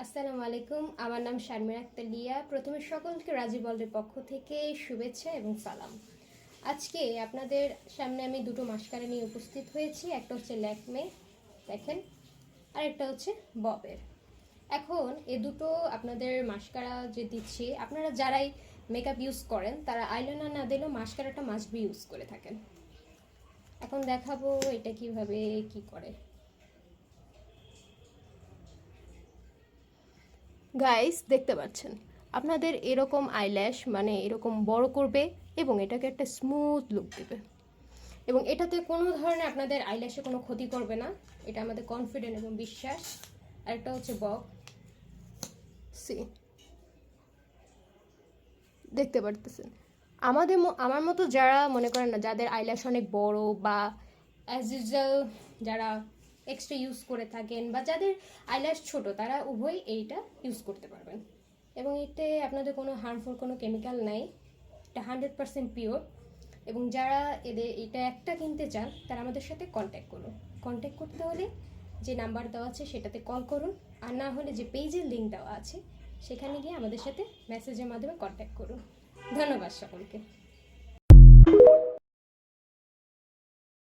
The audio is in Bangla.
আসসালামু আলাইকুম, আমার নাম শারমিন আক্তার লিয়া। প্রথমে সকলকে রাজি ওয়ার্ল্ডের পক্ষ থেকে শুভেচ্ছা এবং সালাম। আজকে আপনাদের সামনে আমি দুটো মাস্কারা নিয়ে উপস্থিত হয়েছি। একটা হচ্ছে ল্যাকমে, দেখেন, আর একটা হচ্ছে ববের। এখন এ দুটো আপনাদের মাস্কারা যে দিচ্ছি, আপনারা যারাই মেকআপ ইউজ করেন তারা আইলাইনার না দিলেও মাস্কারাটা মাস্ট বি ইউজ করে থাকেন। এখন দেখাবো এটা কিভাবে কি করে। গাইস, দেখতে পাচ্ছেন আপনাদের এরকম আইল্যাশ মানে এরকম বড় করবে এবং এটাকে একটা স্মুথ লুক দেবে, এবং এটাতে কোনো ধরনের আপনাদের আইল্যাশে কোনো ক্ষতি করবে না। এটা আমাদের কনফিডেন্ট এবং বিশ্বাস। আর একটা হচ্ছে বক, সি, দেখতে পারতেছেন আমার মতো যারা মনে করেন না, যাদের আইল্যাশ অনেক বড় বা অ্যাজ ইউজুয়াল যারা এক্সট্রা ইউজ করে থাকেন বা যাদের আইল্যাশ ছোট, তারা উভয় এইটা ইউজ করতে পারবেন। এবং এতে আপনাদের কোনো হার্মফুল কোনো কেমিক্যাল নাই, এটা 100% পিওর। এবং যারা এটা একটা কিনতে চান তারা আমাদের সাথে কন্ট্যাক্ট করুন। কন্ট্যাক্ট করতে হলে যে নাম্বার দেওয়া আছে সেটাতে কল করুন, আর না হলে যে পেজের লিঙ্ক দেওয়া আছে সেখানে গিয়ে আমাদের সাথে মেসেজের মাধ্যমে কন্ট্যাক্ট করুন। ধন্যবাদ সকলকে।